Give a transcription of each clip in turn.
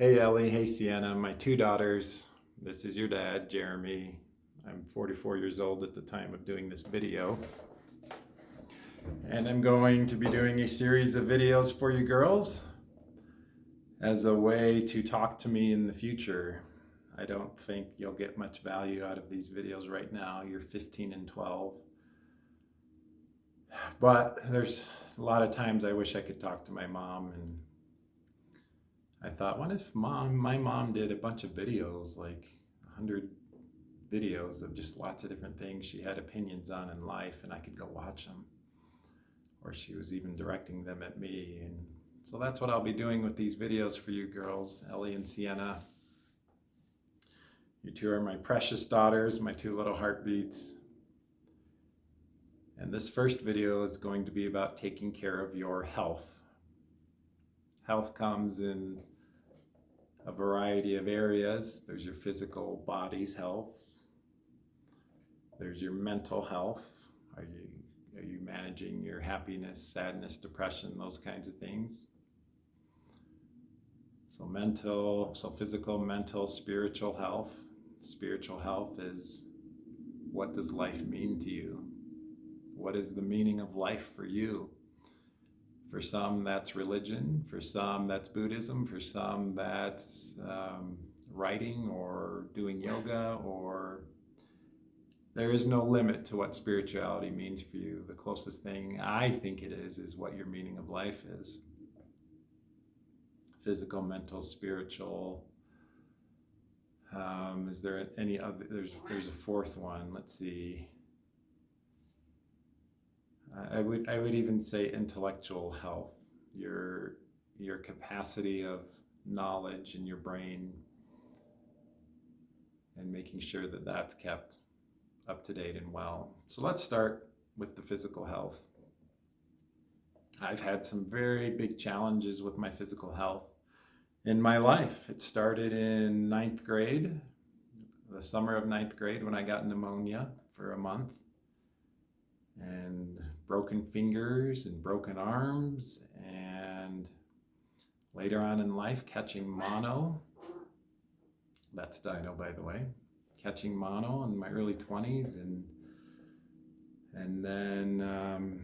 Hey Ellie, hey Sienna, my two daughters. This is your dad, Jeremy. I'm 44 years old at the time of doing this video. And I'm going to be doing a series of videos for you girls as a way to talk to me in the future. I don't think you'll get much value out of these videos right now. You're 15 and 12. But there's a lot of times I wish I could talk to my mom, and I thought, what if my mom did a bunch of videos, like 100 videos of just lots of different things she had opinions on in life, and I could go watch them. Or she was even directing them at me. And so that's what I'll be doing with these videos for you girls, Ellie and Sienna. You two are my precious daughters, my two little heartbeats. And this first video is going to be about taking care of your health. Health comes in a variety of areas. There's your physical body's health. There's your mental health. Are you managing your happiness, sadness, depression, those kinds of things? So physical, mental, spiritual health. Spiritual health is, what does life mean to you? What is the meaning of life for you? For some, that's religion. For some, that's Buddhism. For some, that's writing or doing yoga, or there is no limit to what spirituality means for you. The closest thing I think it is what your meaning of life is. Physical, mental, spiritual. Is there any other? There's a fourth one. Let's see. I would even say intellectual health, your capacity of knowledge in your brain, and making sure that that's kept up to date and well. So let's start with the physical health. I've had some very big challenges with my physical health in my life. It started in ninth grade, the summer of ninth grade, when I got pneumonia for a month, and broken fingers and broken arms, and later on in life catching mono. That's dino, by the way. Catching mono in my early 20s, and then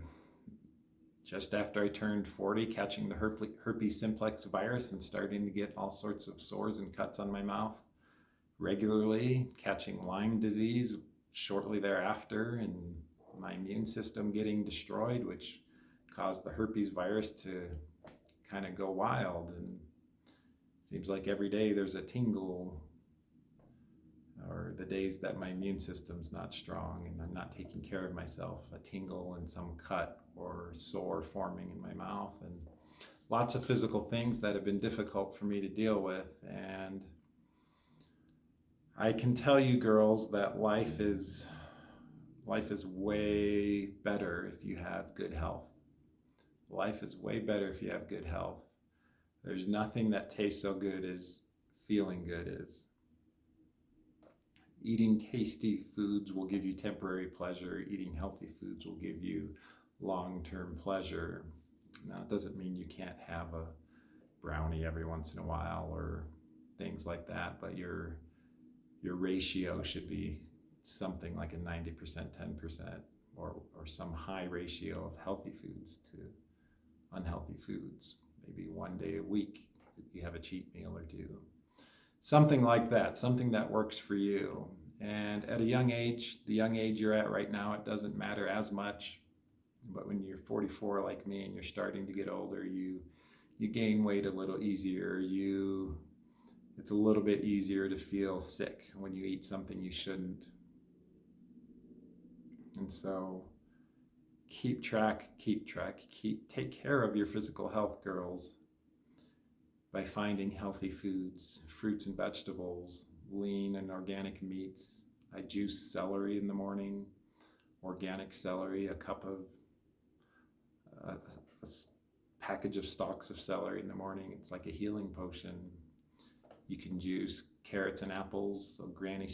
just after I turned 40, catching the herpes simplex virus and starting to get all sorts of sores and cuts on my mouth regularly, catching Lyme disease shortly thereafter, and my immune system getting destroyed, which caused the herpes virus to kind of go wild. And it seems like every day there's a tingle, or the days that my immune system's not strong and I'm not taking care of myself, a tingle and some cut or sore forming in my mouth, and lots of physical things that have been difficult for me to deal with. And I can tell you girls that life is way better if you have good health. Life is way better if you have good health. There's nothing that tastes so good as feeling good is. Eating tasty foods will give you temporary pleasure. Eating healthy foods will give you long-term pleasure. Now, it doesn't mean you can't have a brownie every once in a while or things like that, but your ratio should be something like a 90%, 10%, or some high ratio of healthy foods to unhealthy foods. Maybe one day a week you have a cheat meal or two. Something like that, something that works for you. And at a young age, the young age you're at right now, it doesn't matter as much. But when you're 44 like me and you're starting to get older, you gain weight a little easier. It's a little bit easier to feel sick when you eat something you shouldn't. And so take care of your physical health, girls, by finding healthy foods, fruits and vegetables, lean and organic meats. I juice celery in the morning, organic celery, a package of stalks of celery in the morning. It's like a healing potion. You can juice carrots and apples, so green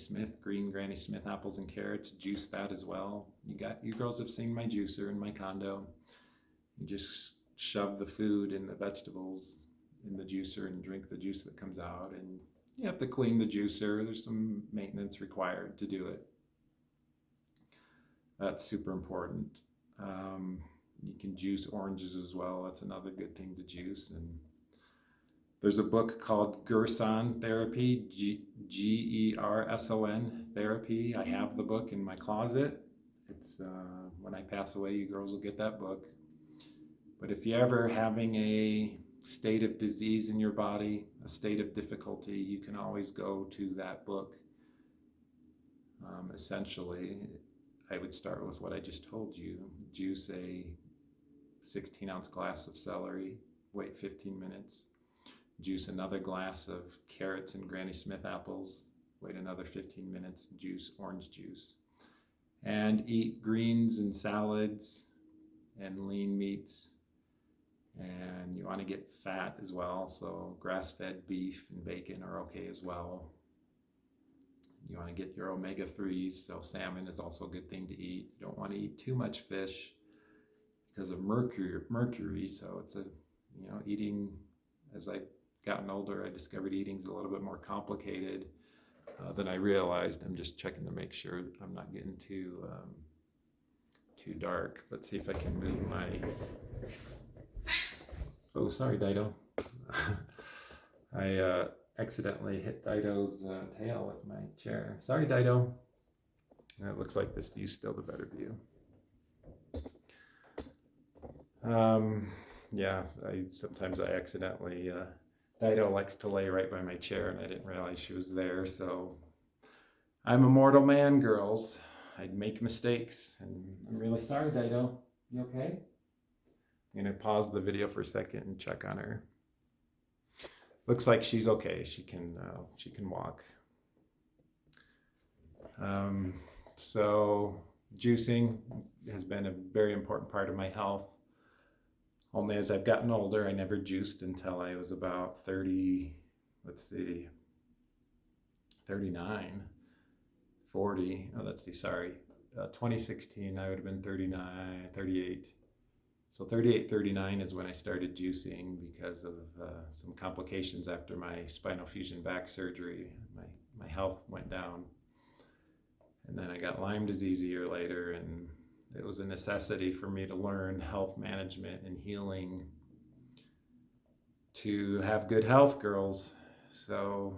Granny Smith apples and carrots, juice that as well. You girls have seen my juicer in my condo. You just shove the food and the vegetables in the juicer and drink the juice that comes out. And you have to clean the juicer. There's some maintenance required to do it. That's super important. You can juice oranges as well. That's another good thing to juice. And there's a book called Gerson Therapy, Gerson Therapy. I have the book in my closet. It's when I pass away, you girls will get that book. But if you're ever having a state of disease in your body, a state of difficulty, you can always go to that book. Essentially, I would start with what I just told you. Juice a 16-ounce glass of celery, wait 15 minutes. Juice another glass of carrots and Granny Smith apples, wait another 15 minutes, juice orange juice. And eat greens and salads and lean meats. And you want to get fat as well, so grass-fed beef and bacon are okay as well. You want to get your omega-3s, so salmon is also a good thing to eat. You don't want to eat too much fish because of mercury. So it's eating, as I've gotten older, I discovered eating's a little bit more complicated than I realized. I'm just checking to make sure I'm not getting too dark. Let's see if I can move my... Oh, sorry, Dido. I accidentally hit Dido's tail with my chair. Sorry, Dido. It looks like this view's still the better view. Yeah, sometimes I accidentally... Dido likes to lay right by my chair, and I didn't realize she was there, so... I'm a mortal man, girls. I'd make mistakes, and I'm really sorry, Dido. You okay? I'm going to pause the video for a second and check on her. Looks like she's okay. She can walk. So juicing has been a very important part of my health. Only as I've gotten older, I never juiced until I was about 39, 40. 2016, I would have been 39, 38. So 38, 39 is when I started juicing because of some complications after my spinal fusion back surgery. My health went down. And then I got Lyme disease a year later, and it was a necessity for me to learn health management and healing to have good health, girls. So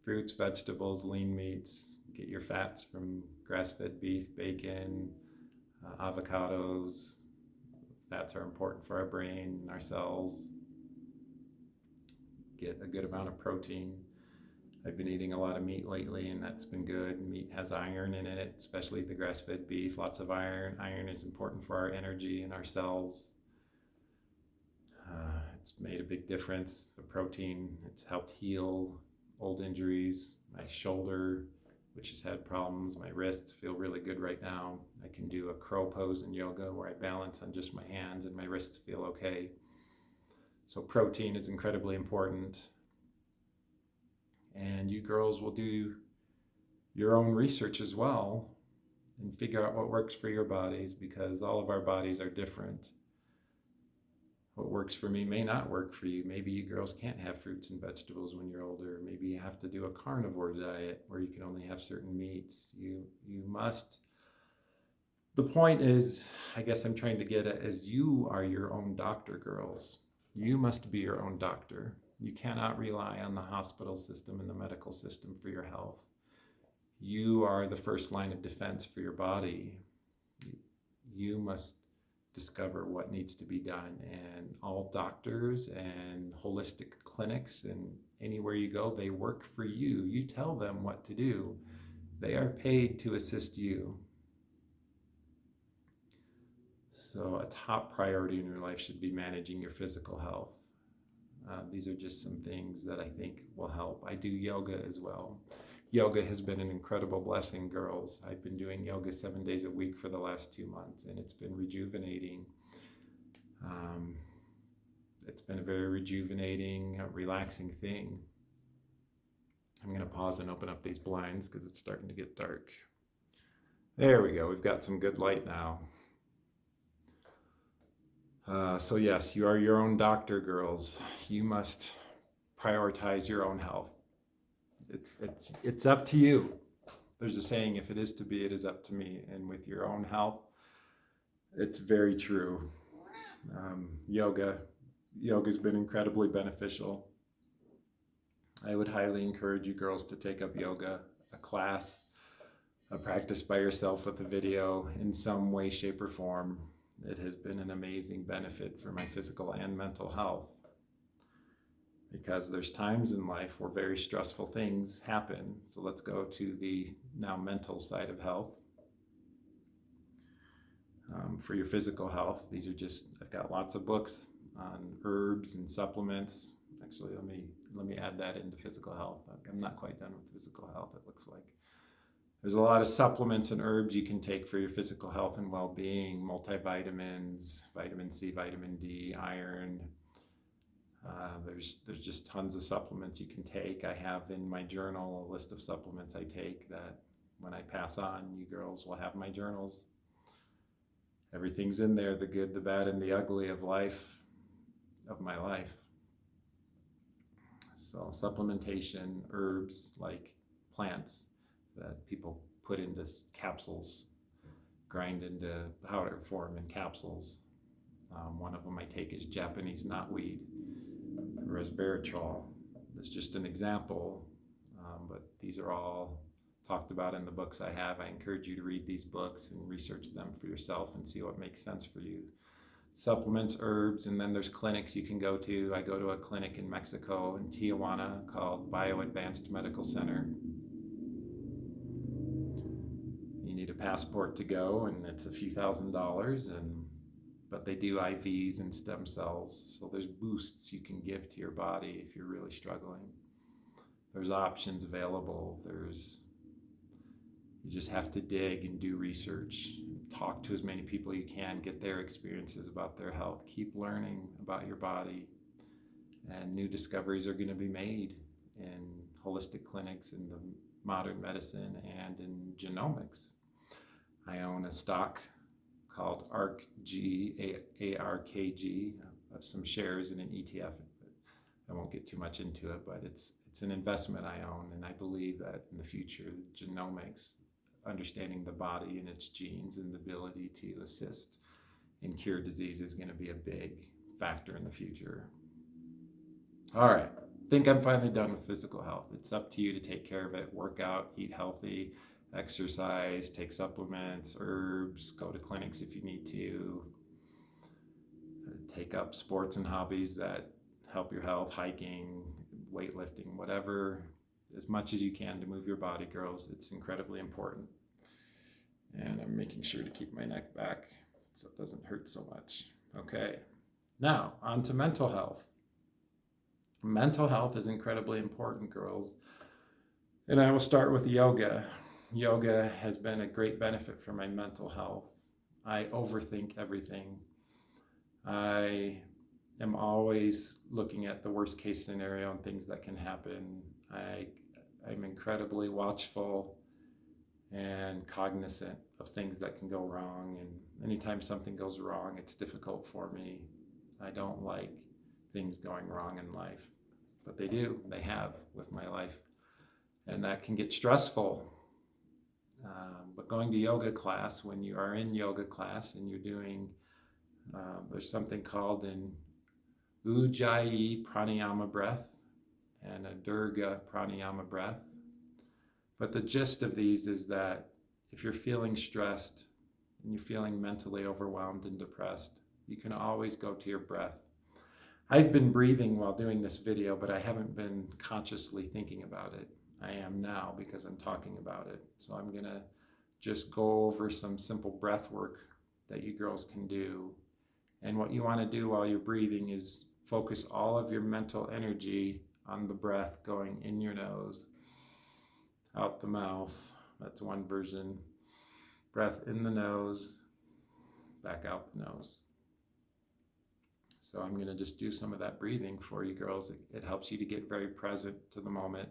fruits, vegetables, lean meats, get your fats from grass-fed beef, bacon, avocados. Fats are important for our brain and our cells. Get a good amount of protein. I've been eating a lot of meat lately, and that's been good. Meat has iron in it, especially the grass-fed beef. Lots of iron. Iron is important for our energy and our cells. It's made a big difference. The protein, it's helped heal old injuries. My shoulder, which has had problems. My wrists feel really good right now. I can do a crow pose in yoga where I balance on just my hands and my wrists feel okay. So protein is incredibly important. And you girls will do your own research as well and figure out what works for your bodies, because all of our bodies are different. What works for me may not work for you. Maybe you girls can't have fruits and vegetables when you're older. Maybe you have to do a carnivore diet where you can only have certain meats. You must. The point is, I guess I'm trying to get at, is you are your own doctor, girls. You must be your own doctor. You cannot rely on the hospital system and the medical system for your health. You are the first line of defense for your body. You must discover what needs to be done, and all doctors and holistic clinics and anywhere you go, they work for you. You tell them what to do. They are paid to assist you. So a top priority in your life should be managing your physical health. These are just some things that I think will help. I do yoga as well. Yoga has been an incredible blessing, girls. I've been doing yoga 7 days a week for the last 2 months, and it's been rejuvenating. It's been a very rejuvenating, relaxing thing. I'm going to pause and open up these blinds because it's starting to get dark. There we go. We've got some good light now. So yes, you are your own doctor, girls. You must prioritize your own health. It's up to you. There's a saying, if it is to be, it is up to me. And with your own health, it's very true. Yoga's been incredibly beneficial. I would highly encourage you girls to take up yoga, a class, a practice by yourself with a video in some way, shape, or form. It has been an amazing benefit for my physical and mental health, because there's times in life where very stressful things happen. So let's go to the now mental side of health. For your physical health, I've got lots of books on herbs and supplements. Actually, let me add that into physical health. I'm not quite done with physical health, it looks like. There's a lot of supplements and herbs you can take for your physical health and well-being, multivitamins, vitamin C, vitamin D, iron. There's just tons of supplements you can take. I have in my journal a list of supplements I take that when I pass on, you girls will have my journals. Everything's in there, the good, the bad, and the ugly of life, of my life. So supplementation, herbs like plants that people put into capsules, grind into powder form in capsules. One of them I take is Japanese knotweed, resveratrol. That's just an example, but these are all talked about in the books I have. I encourage you to read these books and research them for yourself and see what makes sense for you. Supplements, herbs, and then there's clinics you can go to. I go to a clinic in Mexico, in Tijuana, called Bio Advanced Medical Center. You need a passport to go, and it's a few $1,000s, but they do IVs and stem cells, so there's boosts you can give to your body if you're really struggling. There's options available. You just have to dig and do research. Talk to as many people you can, get their experiences about their health. Keep learning about your body. And new discoveries are going to be made in holistic clinics, in the modern medicine, and in genomics. I own a stock called ARKG, ARKG, some shares in an ETF. I won't get too much into it, but it's an investment I own, and I believe that in the future, genomics, understanding the body and its genes and the ability to assist in cure disease, is going to be a big factor in the future. All right, I think I'm finally done with physical health. It's up to you to take care of it. Work out, eat healthy, exercise, take supplements, herbs, go to clinics if you need to, take up sports and hobbies that help your health, hiking, weightlifting, whatever, as much as you can to move your body, girls. It's incredibly important. And I'm making sure to keep my neck back so it doesn't hurt so much. Okay, now on to mental health. Mental health is incredibly important, girls. And I will start with yoga. Yoga has been a great benefit for my mental health. I overthink everything. I am always looking at the worst case scenario and things that can happen. I'm incredibly watchful and cognizant of things that can go wrong. And anytime something goes wrong, it's difficult for me. I don't like things going wrong in life, but they have with my life. And that can get stressful. But going to yoga class, when you are in yoga class and you're doing, there's something called an Ujjayi Pranayama breath and a Durga Pranayama breath. But the gist of these is that if you're feeling stressed and you're feeling mentally overwhelmed and depressed, you can always go to your breath. I've been breathing while doing this video, but I haven't been consciously thinking about it. I am now because I'm talking about it. So I'm going to just go over some simple breath work that you girls can do. And what you want to do while you're breathing is focus all of your mental energy on the breath going in your nose, out the mouth. That's one version. Breath in the nose, back out the nose. So I'm going to just do some of that breathing for you girls. It helps you to get very present to the moment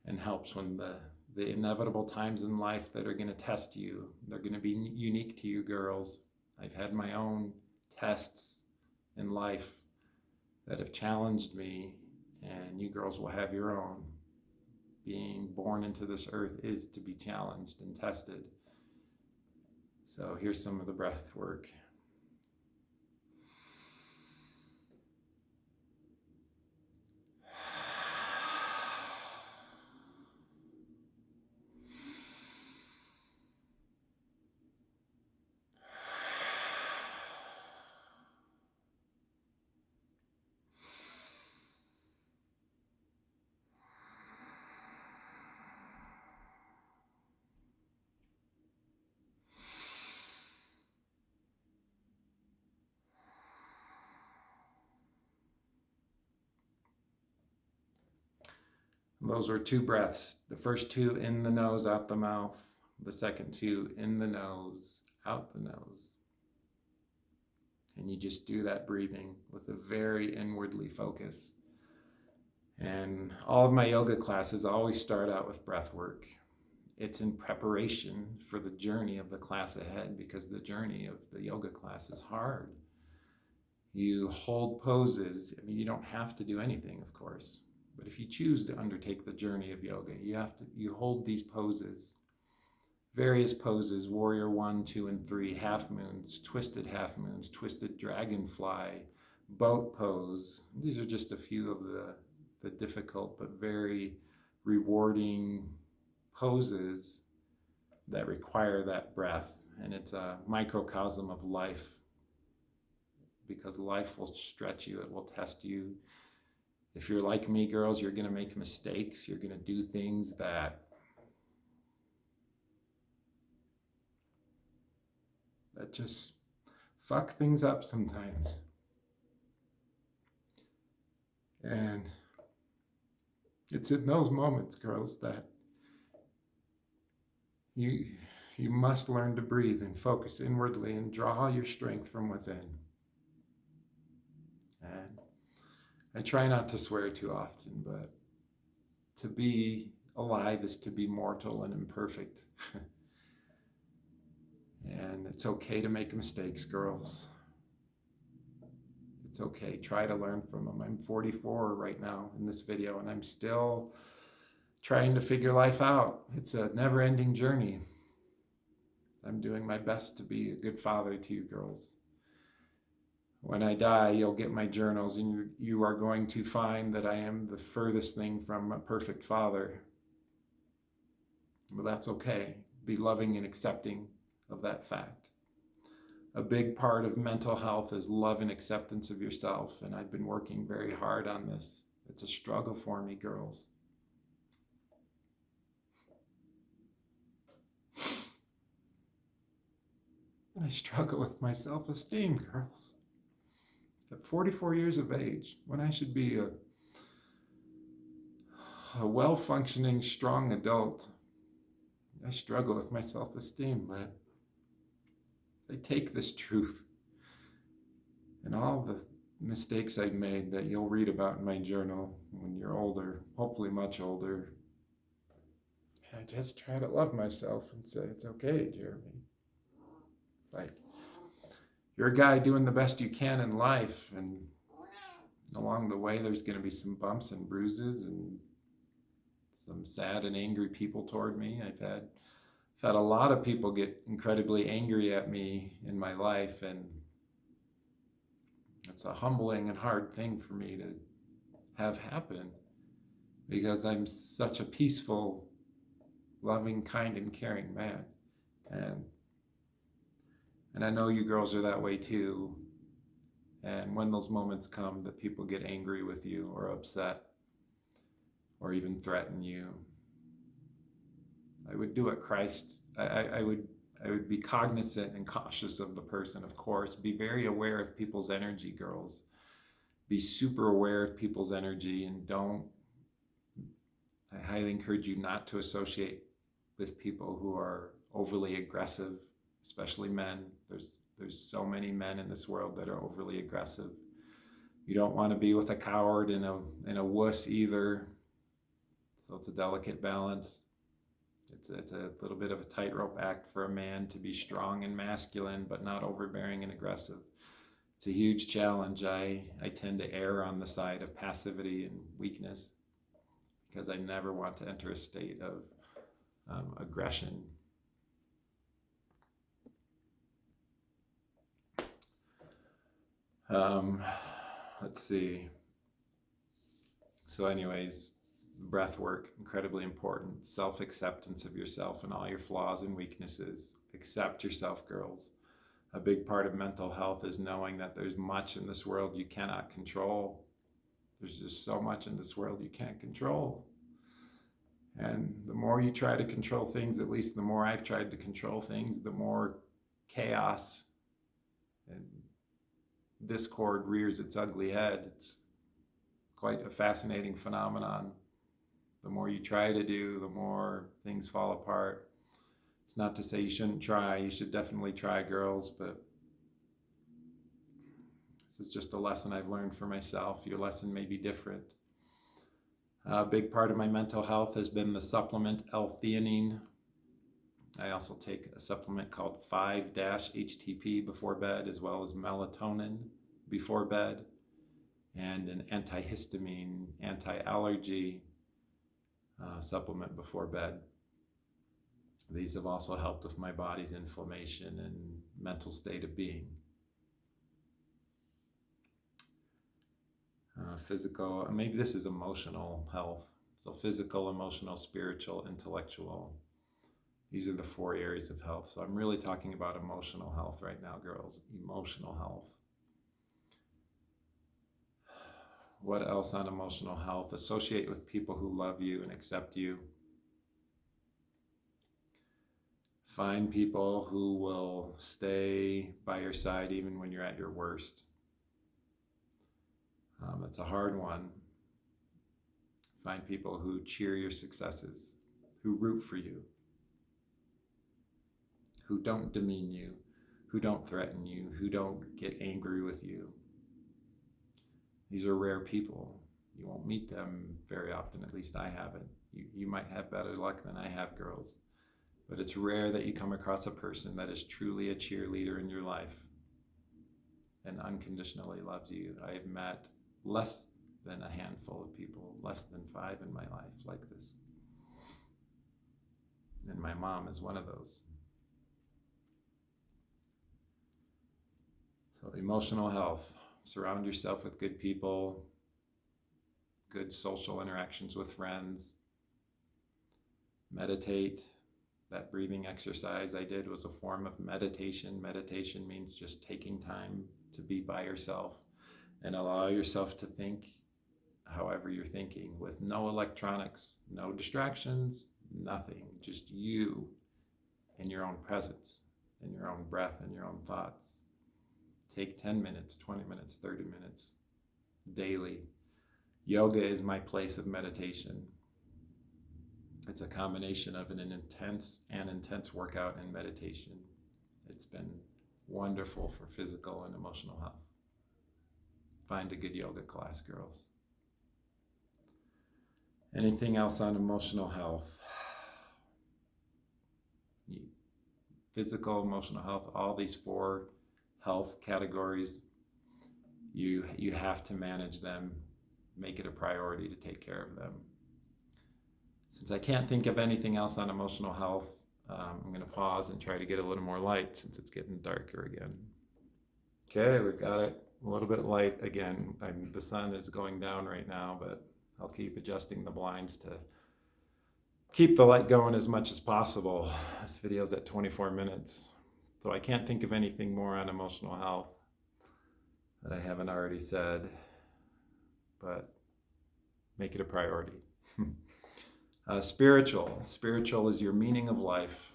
and helps when the inevitable times in life that are going to test you, they're going to be unique to you girls. I've had my own tests in life that have challenged me, and you girls will have your own. Being born into this earth is to be challenged and tested. So here's some of the breath work. Those were 2 breaths. The first 2 in the nose, out the mouth. The second 2 in the nose, out the nose. And you just do that breathing with a very inwardly focus. And all of my yoga classes always start out with breath work. It's in preparation for the journey of the class ahead, because the journey of the yoga class is hard. You hold poses. I mean, you don't have to do anything, of course. But if you choose to undertake the journey of yoga, you hold these poses, various poses: warrior 1, 2, and 3, half moons, twisted dragonfly, boat pose. These are just a few of the difficult but very rewarding poses that require that breath. And it's a microcosm of life, because life will stretch you, it will test you. If you're like me, girls, you're going to make mistakes. You're going to do things that just fuck things up sometimes. And it's in those moments, girls, that you must learn to breathe and focus inwardly and draw your strength from within. And I try not to swear too often, but to be alive is to be mortal and imperfect. And it's okay to make mistakes, girls. It's okay. Try to learn from them. I'm 44 right now in this video, and I'm still trying to figure life out. It's a never-ending journey. I'm doing my best to be a good father to you girls. When I die, you'll get my journals, and you are going to find that I am the furthest thing from a perfect father. But that's okay. Be loving and accepting of that fact. A big part of mental health is love and acceptance of yourself, and I've been working very hard on this. It's a struggle for me, girls. I struggle with my self-esteem, girls. At 44 years of age, when I should be a well-functioning, strong adult, I struggle with my self-esteem, but I take this truth and all the mistakes I've made that you'll read about in my journal when you're older, hopefully much older. I just try to love myself and say, it's okay, Jeremy. Like, you're a guy doing the best you can in life, and along the way there's going to be some bumps and bruises and some sad and angry people toward me. I've had a lot of people get incredibly angry at me in my life, and it's a humbling and hard thing for me to have happen, because I'm such a peaceful, loving, kind, and caring man. And I know you girls are that way too. And when those moments come that people get angry with you or upset or even threaten you, I would do what Christ, I would be cognizant and cautious of the person, of course. Be very aware of people's energy, girls. Be super aware of people's energy, and I highly encourage you not to associate with people who are overly aggressive, especially men. There's so many men in this world that are overly aggressive. You don't want to be with a coward and a wuss either. So it's a delicate balance. It's a little bit of a tightrope act for a man to be strong and masculine, but not overbearing and aggressive. It's a huge challenge. I tend to err on the side of passivity and weakness because I never want to enter a state of aggression. Let's see. So anyways, breath work, incredibly important. Self-acceptance of yourself and all your flaws and weaknesses. Accept yourself, girls. A big part of mental health is knowing that there's much in this world you cannot control. There's just so much in this world you can't control. And the more you try to control things, at least the more I've tried to control things, the more chaos and discord rears its ugly head. It's quite a fascinating phenomenon. The more you try to do, the more things fall apart. It's not to say you shouldn't try. You should definitely try, girls, but this is just a lesson I've learned for myself. Your lesson may be different. A big part of my mental health has been the supplement L-theanine. I also take a supplement called 5-HTP before bed, as well as melatonin before bed, and an antihistamine, anti-allergy supplement before bed. These have also helped with my body's inflammation and mental state of being. Physical, maybe this is emotional health. So physical, emotional, spiritual, intellectual. These are the 4 areas of health. So I'm really talking about emotional health right now, girls. Emotional health. What else on emotional health? Associate with people who love you and accept you. Find people who will stay by your side even when you're at your worst. It's a hard one. Find people who cheer your successes, who root for you, who don't demean you, who don't threaten you, who don't get angry with you. These are rare people. You won't meet them very often, at least I haven't. You might have better luck than I have, girls. But it's rare that you come across a person that is truly a cheerleader in your life and unconditionally loves you. I have met less than a handful of people, less than 5 in my life like this. And my mom is one of those. So emotional health. Surround yourself with good people, good social interactions with friends. Meditate. That breathing exercise I did was a form of meditation. Meditation means just taking time to be by yourself and allow yourself to think however you're thinking, with no electronics, no distractions, nothing, just you in your own presence, in your own breath, and your own thoughts. Take 10 minutes, 20 minutes, 30 minutes daily. Yoga is my place of meditation. It's a combination of an intense workout and meditation. It's been wonderful for physical and emotional health. Find a good yoga class, girls. Anything else on emotional health? Physical, emotional health, all these 4 health categories, you have to manage them, make it a priority to take care of them. Since I can't think of anything else on emotional health, I'm going to pause and try to get a little more light since it's getting darker again. Okay, we've got it a little bit light again. The sun is going down right now, but I'll keep adjusting the blinds to keep the light going as much as possible. This video's at 24 minutes, so I can't think of anything more on emotional health that I haven't already said, but make it a priority. Spiritual is your meaning of life.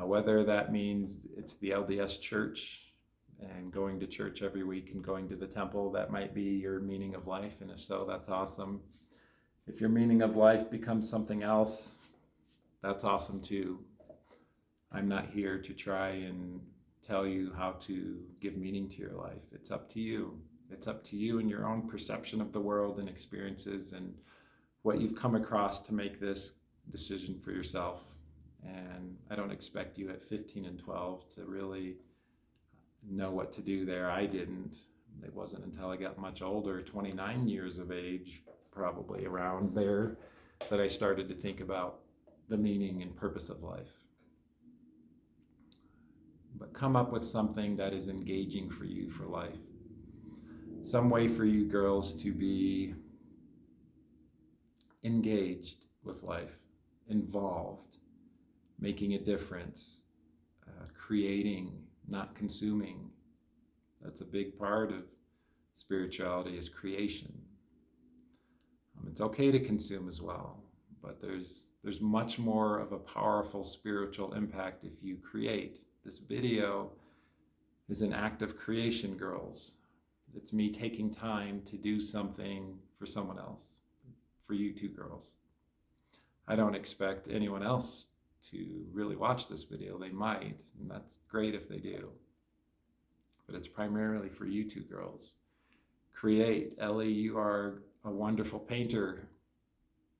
Whether that means it's the LDS church and going to church every week and going to the temple, that might be your meaning of life. And if so, that's awesome. If your meaning of life becomes something else, that's awesome too. I'm not here to try and tell you how to give meaning to your life. It's up to you. It's up to you and your own perception of the world and experiences and what you've come across to make this decision for yourself. And I don't expect you at 15 and 12 to really know what to do there. I didn't. It wasn't until I got much older, 29 years of age, probably around there, that I started to think about the meaning and purpose of life. But come up with something that is engaging for you for life. Some way for you girls to be engaged with life, involved, making a difference, creating, not consuming. That's a big part of spirituality, is creation. It's okay to consume as well, but there's much more of a powerful spiritual impact if you create. This video is an act of creation, girls. It's me taking time to do something for someone else, for you two girls. I don't expect anyone else to really watch this video. They might, and that's great if they do. But it's primarily for you two girls. Create. Ellie, you are a wonderful painter.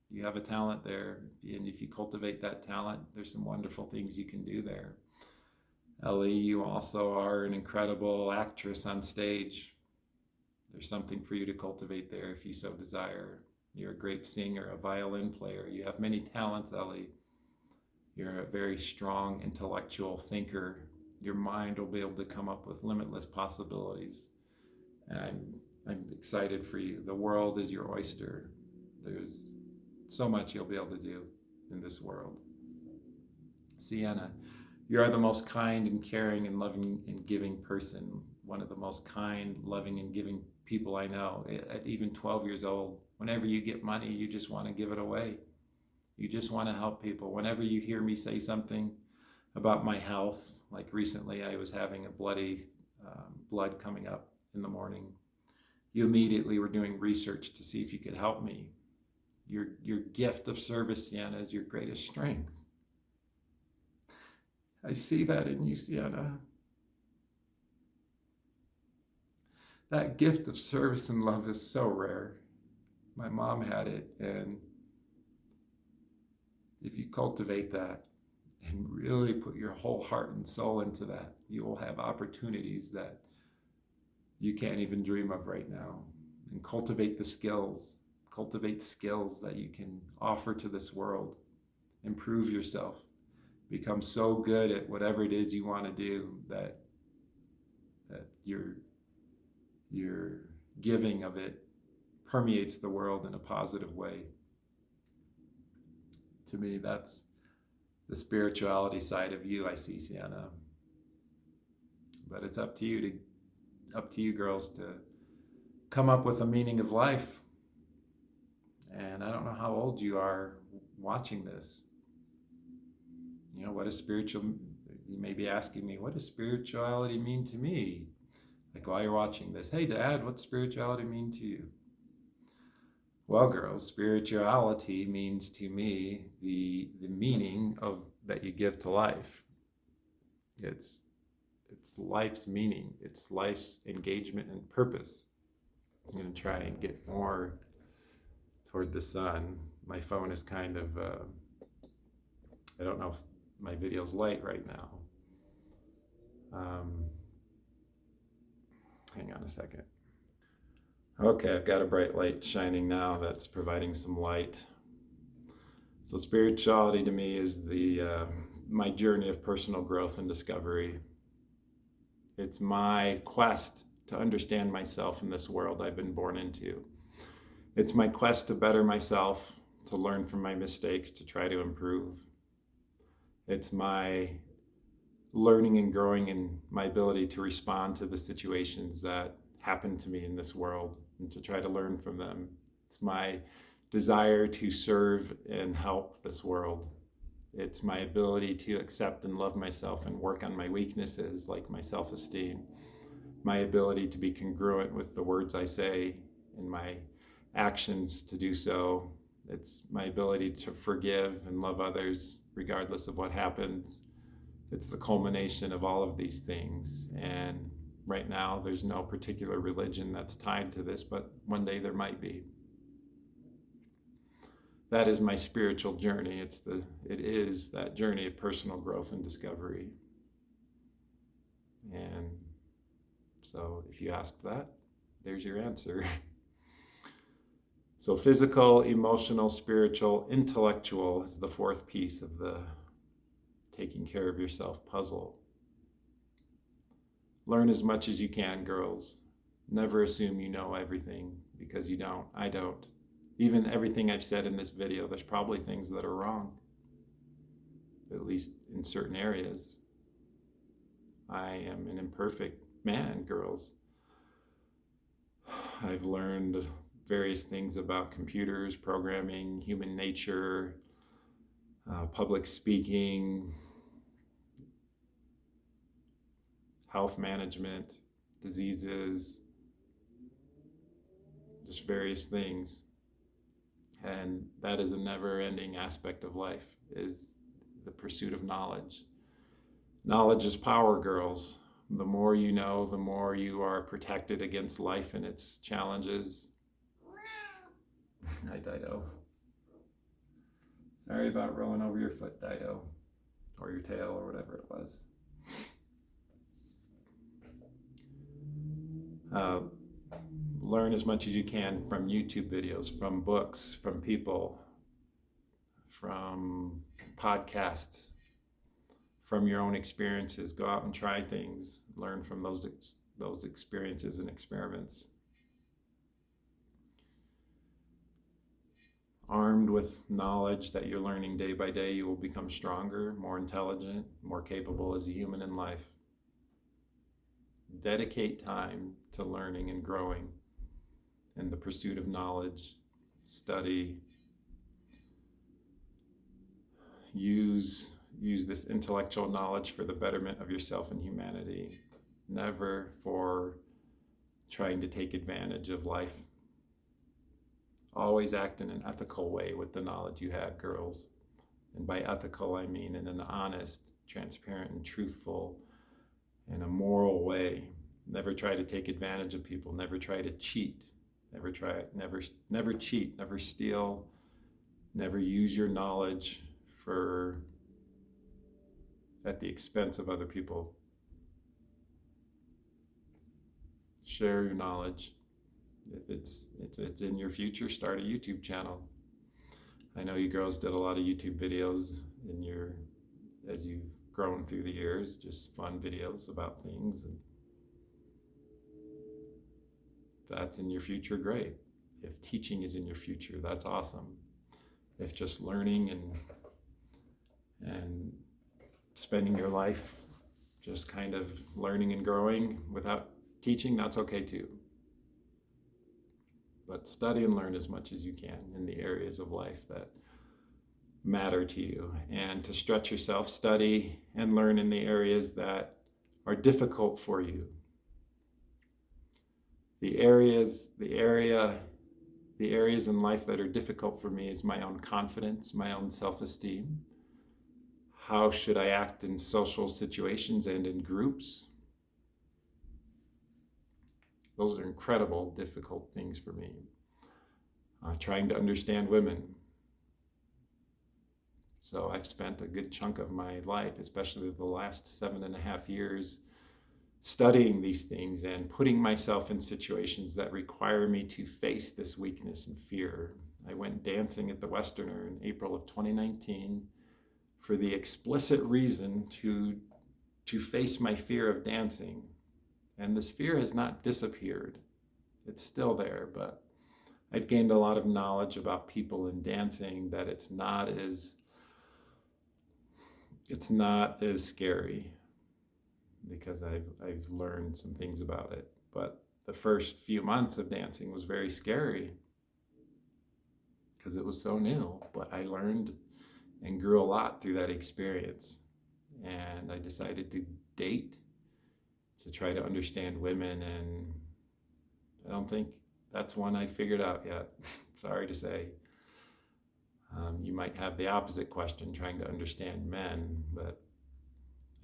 You have a talent there, and if you cultivate that talent, there's some wonderful things you can do there. Ellie, you also are an incredible actress on stage. There's something for you to cultivate there if you so desire. You're a great singer, a violin player. You have many talents, Ellie. You're a very strong intellectual thinker. Your mind will be able to come up with limitless possibilities. And I'm excited for you. The world is your oyster. There's so much you'll be able to do in this world. Sienna, you are the most kind and caring and loving and giving person. One of the most kind, loving, and giving people I know. At even 12 years old, whenever you get money, you just want to give it away. You just want to help people. Whenever you hear me say something about my health, like recently I was having a bloody blood coming up in the morning, you immediately were doing research to see if you could help me. Your gift of service, Sienna, is your greatest strength. I see that in you, Sienna. That gift of service and love is so rare. My mom had it, and if you cultivate that and really put your whole heart and soul into that, you will have opportunities that you can't even dream of right now. And cultivate the skills. Cultivate skills that you can offer to this world. Improve yourself. Become so good at whatever it is you want to do that your giving of it permeates the world in a positive way. To me, that's the spirituality side of you I see, Sienna. But it's up to you girls to come up with a meaning of life. And I don't know how old you are watching this. You know, what is spiritual? You may be asking me, what does spirituality mean to me? Like while you're watching this, hey Dad, what's spirituality mean to you? Well, girls, spirituality means to me the meaning of that you give to life. It's life's meaning. It's life's engagement and purpose. I'm going to try and get more toward the sun. My phone is kind of, I don't know if my video's light right now. Hang on a second. Okay, I've got a bright light shining now that's providing some light. So spirituality to me is my journey of personal growth and discovery. It's my quest to understand myself in this world I've been born into. It's my quest to better myself, to learn from my mistakes, to try to improve. It's my learning and growing in my ability to respond to the situations that happen to me in this world and to try to learn from them. It's my desire to serve and help this world. It's my ability to accept and love myself and work on my weaknesses, like my self-esteem. My ability to be congruent with the words I say and my actions to do so. It's my ability to forgive and love others regardless of what happens. It's the culmination of all of these things. And right now, there's no particular religion that's tied to this, but one day there might be. That is my spiritual journey. It is that journey of personal growth and discovery. And So if you asked that, there's your answer. So physical, emotional, spiritual, intellectual is the fourth piece of the taking care of yourself puzzle. Learn as much as you can, girls. Never assume you know everything, because you don't. I don't. Even everything I've said in this video, there's probably things that are wrong, at least in certain areas. I am an imperfect man, girls. I've learned various things about computers, programming, human nature, public speaking, health management, diseases, just various things. And that is a never-ending aspect of life, is the pursuit of knowledge. Knowledge is power, girls. The more you know, the more you are protected against life and its challenges. Hi, Dido. Sorry about rolling over your foot, Dido, or your tail, or whatever it was. Learn as much as you can from YouTube videos, from books, from people, from podcasts, from your own experiences. Go out and try things. Learn from those experiences and experiments. Armed with knowledge that you're learning day by day, you will become stronger, more intelligent, more capable as a human in life. Dedicate time to learning and growing in the pursuit of knowledge. Study. Use this intellectual knowledge for the betterment of yourself and humanity, never for trying to take advantage of life. Always act in an ethical way with the knowledge you have, girls. And by ethical, I mean in an honest, transparent, and truthful, and a moral way. Never try to take advantage of people. Never try to cheat. Never cheat. Never steal. Never use your knowledge at the expense of other people. Share your knowledge. If it's in your future, start a YouTube channel. I know you girls did a lot of YouTube videos as you've grown through the years, just fun videos about things. And if that's in your future, great. If teaching is in your future, that's awesome. If just learning and spending your life just kind of learning and growing without teaching, that's okay too. But study and learn as much as you can in the areas of life that matter to you. And to stretch yourself, study and learn in the areas that are difficult for you. The areas in life that are difficult for me is my own confidence, my own self-esteem. How should I act in social situations and in groups? Those are incredible, difficult things for me. Trying to understand women. So I've spent a good chunk of my life, especially the last 7.5 years, studying these things and putting myself in situations that require me to face this weakness and fear. I went dancing at the Westerner in April of 2019 for the explicit reason to face my fear of dancing. And this fear has not disappeared. It's still there, but I've gained a lot of knowledge about people in dancing that it's not as scary, because I've learned some things about it. But the first few months of dancing was very scary because it was so new. But I learned and grew a lot through that experience. And I decided to date to try to understand women, and I don't think that's one I figured out yet. Sorry to say. You might have the opposite question, trying to understand men, but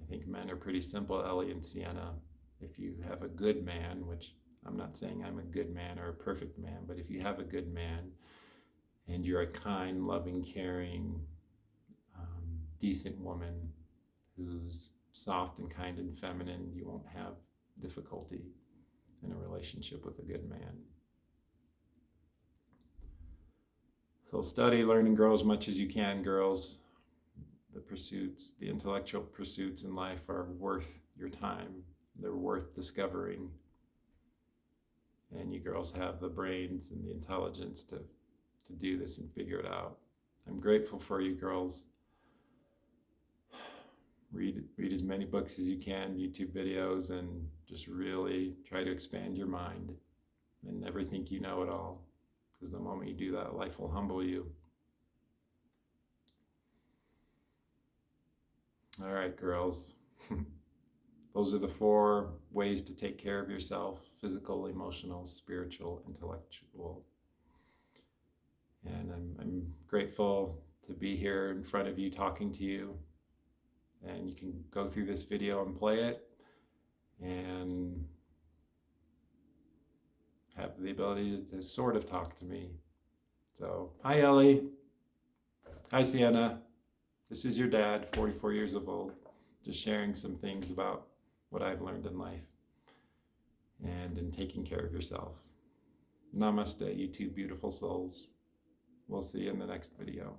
I think men are pretty simple, Ellie and Sienna. If you have a good man, which I'm not saying I'm a good man or a perfect man, but if you have a good man and you're a kind, loving, caring, decent woman who's soft and kind and feminine, you won't have difficulty. in a relationship with a good man. So study, learn, and grow as much as you can, girls. The pursuits, the intellectual pursuits in life are worth your time. They're worth discovering. And you girls have the brains and the intelligence to do this and figure it out. I'm grateful for you girls. Read as many books as you can, YouTube videos, and just really try to expand your mind and never think you know it all. Because the moment you do that, life will humble you. All right, girls. Those are the 4 ways to take care of yourself: physical, emotional, spiritual, intellectual. And I'm grateful to be here in front of you talking to you. And you can go through this video and play it and have the ability to sort of talk to me. So, hi Ellie. Hi Sienna. This is your dad, 44 years old, just sharing some things about what I've learned in life and in taking care of yourself. Namaste, you two beautiful souls. We'll see you in the next video.